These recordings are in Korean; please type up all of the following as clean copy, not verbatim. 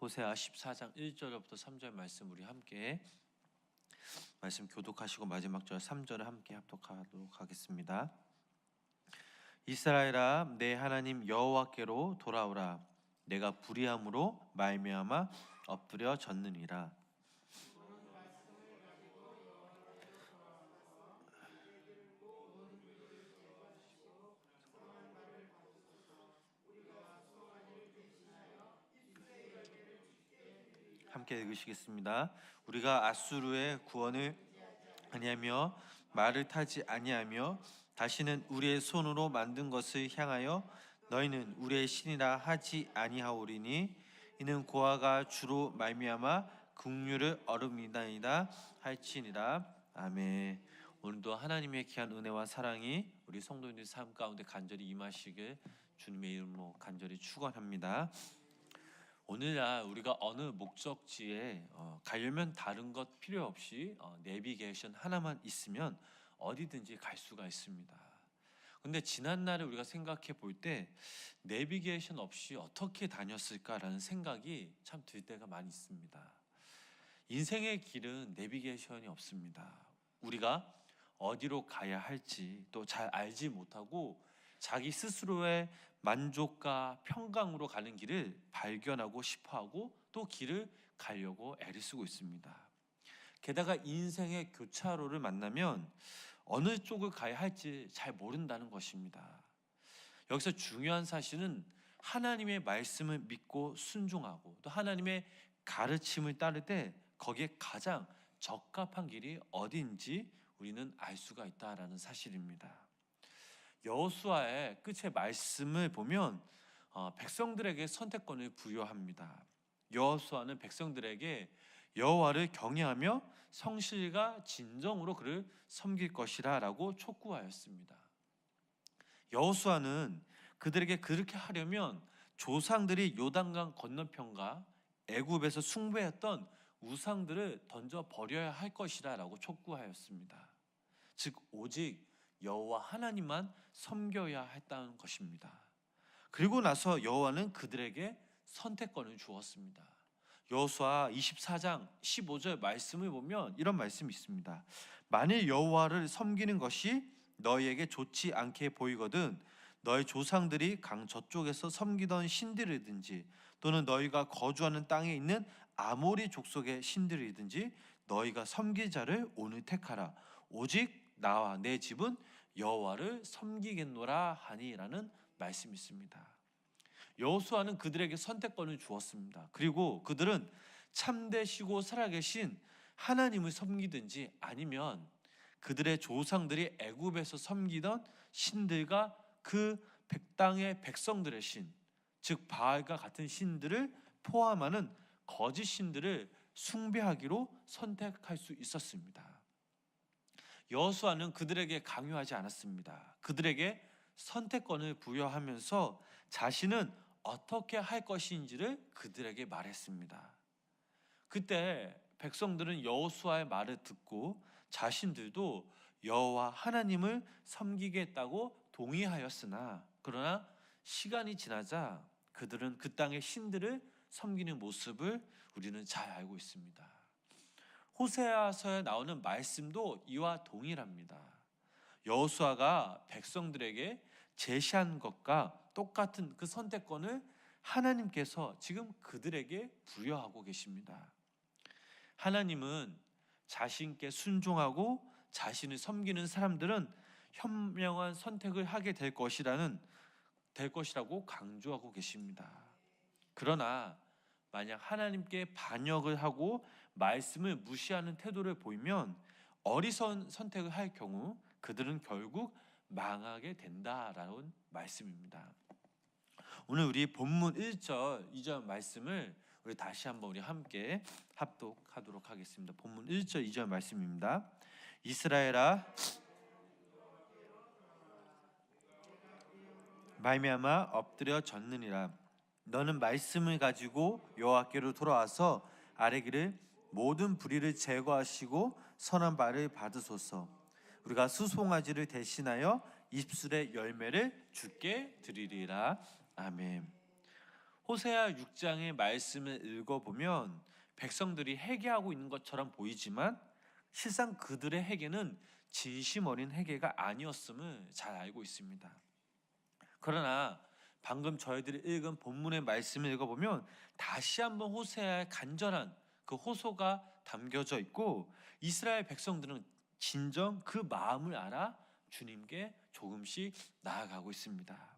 호세아 14장 1절부터 3절 말씀 우리 함께 말씀 교독하시고 마지막 절 3절을 함께 합독하도록 하겠습니다. 이스라엘아, 내 하나님 여호와께로 돌아오라. 내가 불의함으로 말미암아 엎드려 졌느니라. 함께 읽으시겠습니다. 우리가 아수르의 구원을 아니하며 말을 타지 아니하며 다시는 우리의 손으로 만든 것을 향하여 너희는 우리의 신이라 하지 아니하오리니 이는 고아가 주로 말미암아 긍휼을 얻음이나이다 할지니라. 아멘. 오늘도 하나님의 귀한 은혜와 사랑이 우리 성도님들 삶 가운데 간절히 임하시길 주님의 이름으로 간절히 축원합니다. 오늘날 우리가 어느 목적지에 가려면 다른 것 필요 없이 내비게이션 하나만 있으면 어디든지 갈 수가 있습니다. 근데 지난날에 우리가 생각해 볼 때 내비게이션 없이 어떻게 다녔을까라는 생각이 참 들 때가 많이 있습니다. 인생의 길은 내비게이션이 없습니다. 우리가 어디로 가야 할지 또 잘 알지 못하고 자기 스스로의 만족과 평강으로 가는 길을 발견하고 싶어하고 또 길을 가려고 애를 쓰고 있습니다. 게다가 인생의 교차로를 만나면 어느 쪽을 가야 할지 잘 모른다는 것입니다. 여기서 중요한 사실은 하나님의 말씀을 믿고 순종하고 또 하나님의 가르침을 따를 때 거기에 가장 적합한 길이 어디인지 우리는 알 수가 있다라는 사실입니다. 여호수아의 끝의 말씀을 보면 백성들에게 선택권을 부여합니다. 여호수아는 백성들에게 여호와를 경외하며 성실과 진정으로 그를 섬길 것이라 라고 촉구하였습니다. 여호수아는 그들에게 그렇게 하려면 조상들이 요단강 건너편과 애굽에서 숭배했던 우상들을 던져 버려야 할 것이라 라고 촉구하였습니다. 즉 오직 여호와 하나님만 섬겨야 했다는 것입니다. 그리고 나서 여호와는 그들에게 선택권을 주었습니다. 여호수아 24장 15절 말씀을 보면 이런 말씀이 있습니다. 만일 여호와를 섬기는 것이 너희에게 좋지 않게 보이거든 너희 조상들이 강 저쪽에서 섬기던 신들이든지 또는 너희가 거주하는 땅에 있는 아모리 족속의 신들이든지 너희가 섬길 자를 오늘 택하라. 오직 나와 내 집은 여호와를 섬기겠노라 하니라는 말씀이 있습니다. 여호수아는 그들에게 선택권을 주었습니다. 그리고 그들은 참되시고 살아계신 하나님을 섬기든지 아니면 그들의 조상들이 애굽에서 섬기던 신들과 그 땅의 백성들의 신, 즉 바알과 같은 신들을 포함하는 거짓 신들을 숭배하기로 선택할 수 있었습니다. 여호수아는 그들에게 강요하지 않았습니다. 그들에게 선택권을 부여하면서 자신은 어떻게 할 것인지를 그들에게 말했습니다. 그때 백성들은 여호수아의 말을 듣고 자신들도 여호와 하나님을 섬기겠다고 동의하였으나 그러나 시간이 지나자 그들은 그 땅의 신들을 섬기는 모습을 우리는 잘 알고 있습니다. 호세아서에 나오는 말씀도 이와 동일합니다. 여호수아가 백성들에게 제시한 것과 똑같은 그 선택권을 하나님께서 지금 그들에게 부여하고 계십니다. 하나님은 자신께 순종하고 자신을 섬기는 사람들은 현명한 선택을 하게 될 것이라고 강조하고 계십니다. 그러나 만약 하나님께 반역을 하고 말씀을 무시하는 태도를 보이면 어리석은 선택을 할 경우 그들은 결국 망하게 된다라는 말씀입니다. 오늘 우리 본문 1절, 2절 말씀을 우리 다시 한번 우리 함께 합독하도록 하겠습니다. 본문 1절, 2절 말씀입니다. 이스라엘아, 말미암아 엎드려 졌느니라. 너는 말씀을 가지고 여호와께로 돌아와서 아뢰기를 모든 불의를 제거하시고 선한 바를 받으소서. 우리가 수송아지를 대신하여 입술의 열매를 주께 드리리라. 아멘. 호세아 6장의 말씀을 읽어보면 백성들이 회개하고 있는 것처럼 보이지만 실상 그들의 회개는 진심 어린 회개가 아니었음을 잘 알고 있습니다. 그러나 방금 저희들이 읽은 본문의 말씀을 읽어보면 다시 한번 호세아의 간절한 그 호소가 담겨져 있고 이스라엘 백성들은 진정 그 마음을 알아 주님께 조금씩 나아가고 있습니다.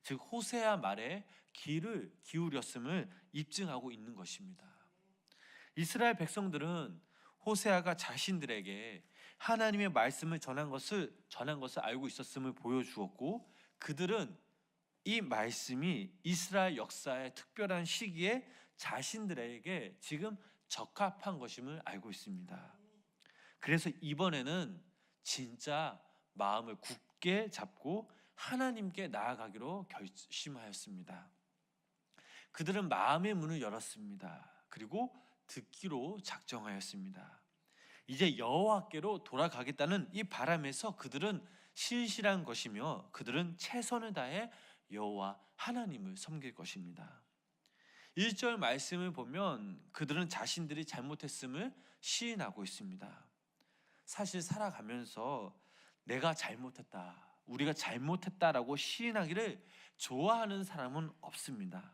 즉 호세아 말에 귀를 기울였음을 입증하고 있는 것입니다. 이스라엘 백성들은 호세아가 자신들에게 하나님의 말씀을 전한 것을 알고 있었음을 보여주었고 그들은 이 말씀이 이스라엘 역사의 특별한 시기에 자신들에게 지금 적합한 것임을 알고 있습니다. 그래서 이번에는 진짜 마음을 굳게 잡고 하나님께 나아가기로 결심하였습니다. 그들은 마음의 문을 열었습니다. 그리고 듣기로 작정하였습니다. 이제 여호와께로 돌아가겠다는 이 바람에서 그들은 신실한 것이며 그들은 최선을 다해 여호와 하나님을 섬길 것입니다. 1절 말씀을 보면 그들은 자신들이 잘못했음을 시인하고 있습니다. 사실 살아가면서 내가 잘못했다, 우리가 잘못했다라고 시인하기를 좋아하는 사람은 없습니다.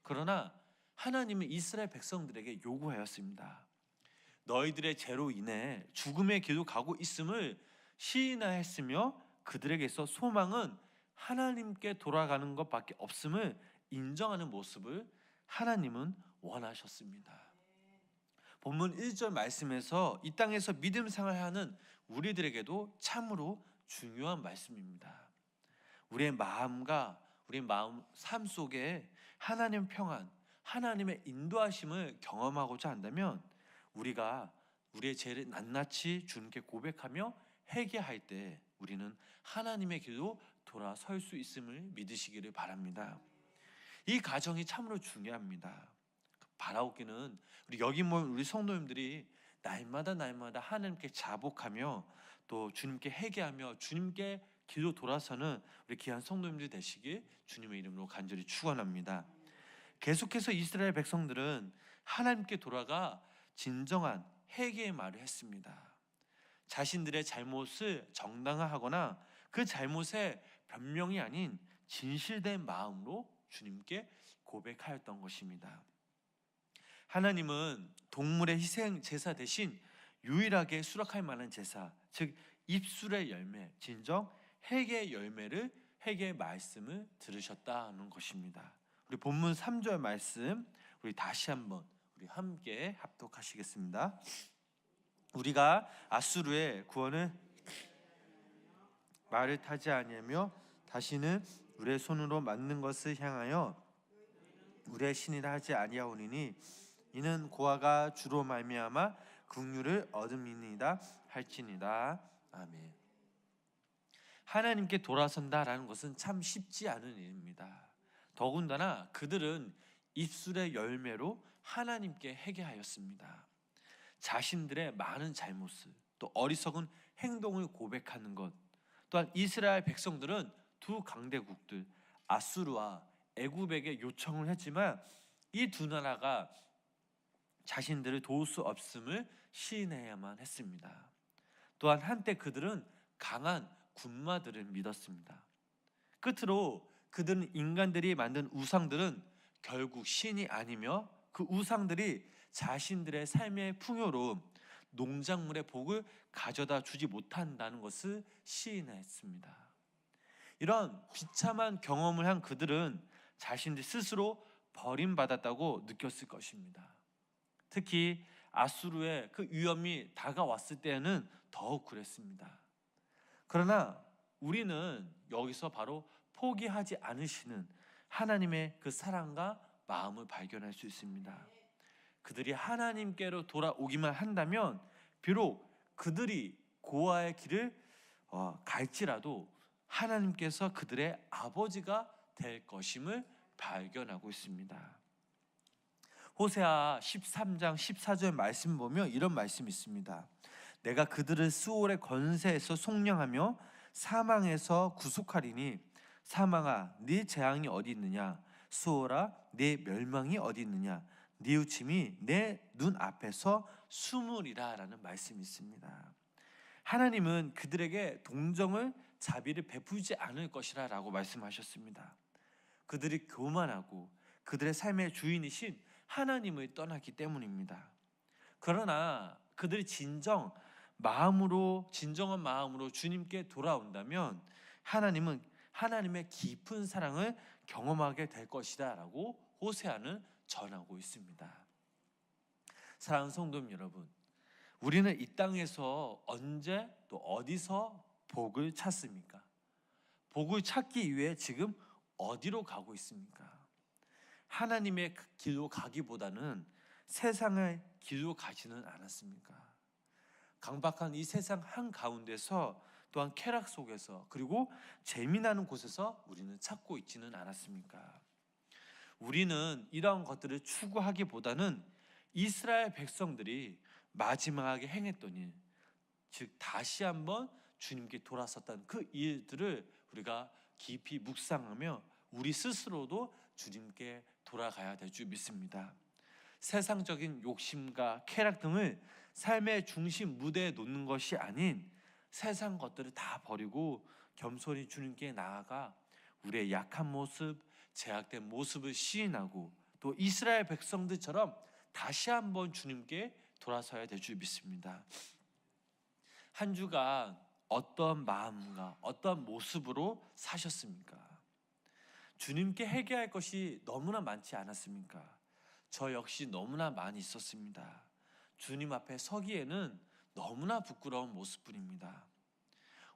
그러나 하나님은 이스라엘 백성들에게 요구하였습니다. 너희들의 죄로 인해 죽음의 길로 가고 있음을 시인하였으며 그들에게서 소망은 하나님께 돌아가는 것밖에 없음을 인정하는 모습을 하나님은 원하셨습니다. 본문 1절 말씀에서 이 땅에서 믿음 생활하는 우리들에게도 참으로 중요한 말씀입니다. 우리의 마음과 우리 마음 삶 속에 하나님 평안, 하나님의 인도하심을 경험하고자 한다면 우리가 우리의 죄를 낱낱이 주님께 고백하며 회개할 때 우리는 하나님의 길로 돌아설 수 있음을 믿으시기를 바랍니다. 이 과정이 참으로 중요합니다. 바라옵기는 우리 여기 모인 우리 성도님들이 날마다 하나님께 자복하며 또 주님께 회개하며 주님께 길로 돌아서는 우리 귀한 성도님들 되시길 주님의 이름으로 간절히 축원합니다. 계속해서 이스라엘 백성들은 하나님께 돌아가 진정한 회개의 말을 했습니다. 자신들의 잘못을 정당화하거나 그 잘못에 변명이 아닌 진실된 마음으로 주님께 고백하였던 것입니다. 하나님은 동물의 희생 제사 대신 유일하게 수락할 만한 제사, 즉 입술의 열매, 진정 회개의 열매를 회개의 말씀을 들으셨다는 것입니다. 우리 본문 3절 말씀 우리 다시 한번 우리 함께 합독하시겠습니다. 우리가 아수르의 구원을 말을 타지 아니하며 다시는 우리의 손으로 만든 것을 향하여 우리의 신이라 하지 아니하오니 이는 고아가 주로 말미암아 긍휼을 얻음이니이다 할지니라. 아멘. 하나님께 돌아선다라는 것은 참 쉽지 않은 일입니다. 더군다나 그들은 입술의 열매로 하나님께 회개하였습니다. 자신들의 많은 잘못을 또 어리석은 행동을 고백하는 것, 또한 이스라엘 백성들은 두 강대국들 아수르와 애굽에게 요청을 했지만 이 두 나라가 자신들을 도울 수 없음을 시인해야만 했습니다. 또한 한때 그들은 강한 군마들을 믿었습니다. 끝으로 그들은 인간들이 만든 우상들은 결국 신이 아니며 그 우상들이 자신들의 삶의 풍요로움, 농작물의 복을 가져다 주지 못한다는 것을 시인했습니다. 이런 비참한 경험을 한 그들은 자신들 스스로 버림받았다고 느꼈을 것입니다. 특히 아수르의 그 위험이 다가왔을 때에는 더욱 그랬습니다. 그러나 우리는 여기서 바로 포기하지 않으시는 하나님의 그 사랑과 마음을 발견할 수 있습니다. 그들이 하나님께로 돌아오기만 한다면 비록 그들이 고아의 길을 갈지라도 하나님께서 그들의 아버지가 될 것임을 발견하고 있습니다. 호세아 13장 14절 말씀 보면 이런 말씀이 있습니다. 내가 그들을 스올의 권세에서 속량하며 사망에서 구속하리니 사망아 네 재앙이 어디 있느냐 수호라 내 멸망이 어디 있느냐 뉘우침이 내 눈 앞에서 숨으리라 라는 말씀이 있습니다. 하나님은 그들에게 동정을 자비를 베푸지 않을 것이라 라고 말씀하셨습니다. 그들이 교만하고 그들의 삶의 주인이신 하나님을 떠났기 때문입니다. 그러나 그들이 진정한 마음으로 주님께 돌아온다면 하나님은 하나님의 깊은 사랑을 경험하게 될 것이다 라고 호세아는 전하고 있습니다. 사랑하는 성도님 여러분, 우리는 이 땅에서 언제 또 어디서 복을 찾습니까? 복을 찾기 위해 지금 어디로 가고 있습니까? 하나님의 길로 가기보다는 세상의 길로 가지는 않았습니까? 강박한 이 세상 한가운데서 또한 쾌락 속에서 그리고 재미나는 곳에서 우리는 찾고 있지는 않았습니까? 우리는 이러한 것들을 추구하기보다는 이스라엘 백성들이 마지막에 행했던 일, 즉 다시 한번 주님께 돌아섰다는 그 일들을 우리가 깊이 묵상하며 우리 스스로도 주님께 돌아가야 될 줄 믿습니다. 세상적인 욕심과 쾌락 등을 삶의 중심 무대에 놓는 것이 아닌 세상 것들을 다 버리고 겸손히 주님께 나아가 우리의 약한 모습, 제약된 모습을 시인하고 또 이스라엘 백성들처럼 다시 한번 주님께 돌아서야 될 줄 믿습니다. 한 주간 어떤 마음과 어떤 모습으로 사셨습니까? 주님께 회개할 것이 너무나 많지 않았습니까? 저 역시 너무나 많이 있었습니다. 주님 앞에 서기에는 너무나 부끄러운 모습뿐입니다.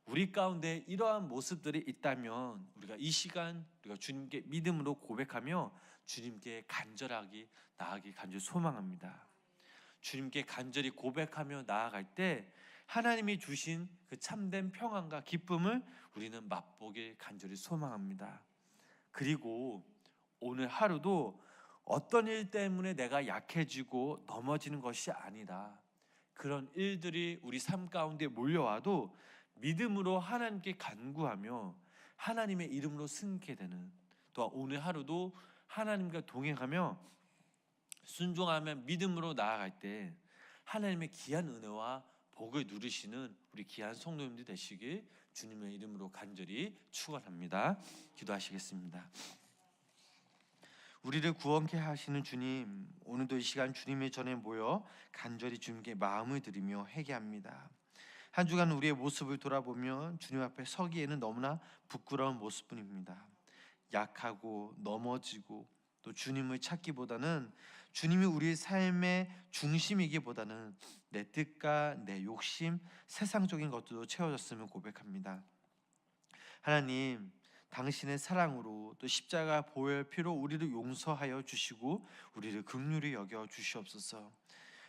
우리 가운데 이러한 모습들이 있다면 우리가 이 시간 우리가 주님께 믿음으로 고백하며 주님께 간절하게 나아가기 간절히 소망합니다. 주님께 간절히 고백하며 나아갈 때 하나님이 주신 그 참된 평안과 기쁨을 우리는 맛보길 간절히 소망합니다. 그리고 오늘 하루도 어떤 일 때문에 내가 약해지고 넘어지는 것이 아니다. 그런 일들이 우리 삶 가운데 몰려와도 믿음으로 하나님께 간구하며 하나님의 이름으로 승리게 되는, 또한 오늘 하루도 하나님과 동행하며 순종하며 믿음으로 나아갈 때 하나님의 귀한 은혜와 복을 누리시는 우리 귀한 성도님들 되시길 주님의 이름으로 간절히 축원합니다. 기도하시겠습니다. 우리를 구원케 하시는 주님, 오늘도 이 시간 주님의 전에 모여 간절히 주님께 마음을 드리며 회개합니다. 한 주간 우리의 모습을 돌아보면 주님 앞에 서기에는 너무나 부끄러운 모습뿐입니다. 약하고 넘어지고 또 주님을 찾기보다는 주님이 우리의 삶의 중심이기보다는 내 뜻과 내 욕심, 세상적인 것들로 채워졌음을 고백합니다. 하나님, 당신의 사랑으로 또 십자가 보혈 피로 우리를 용서하여 주시고 우리를 긍휼히 여겨 주시옵소서.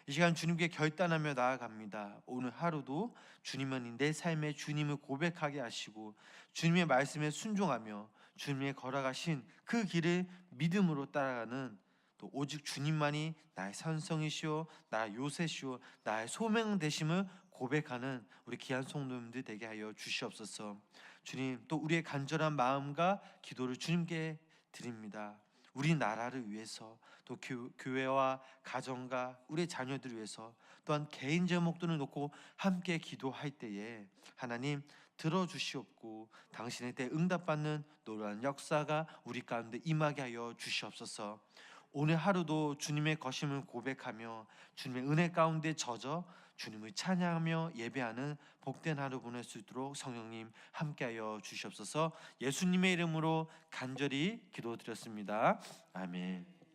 이 시간 주님께 결단하며 나아갑니다. 오늘 하루도 주님은 내 삶의 주님을 고백하게 하시고 주님의 말씀에 순종하며 주님의 걸어가신 그 길을 믿음으로 따라가는, 또 오직 주님만이 나의 선성이시오, 나의 요새시오, 나의 소명 되심을 고백하는 우리 귀한 성도님들 되게 하여 주시옵소서. 주님, 또 우리의 간절한 마음과 기도를 주님께 드립니다. 우리 나라를 위해서, 또 교회와 가정과 우리 자녀들을 위해서, 또한 개인 제목들을 놓고 함께 기도할 때에 하나님 들어주시옵고 당신의 때 응답받는 놀라운 역사가 우리 가운데 임하게 하여 주시옵소서. 오늘 하루도 주님의 거심을 고백하며 주님의 은혜 가운데 젖어 주님을 찬양하며 예배하는 복된 하루 보낼 수 있도록 성령님 함께하여 주시옵소서. 예수님의 이름으로 간절히 기도드렸습니다. 아멘.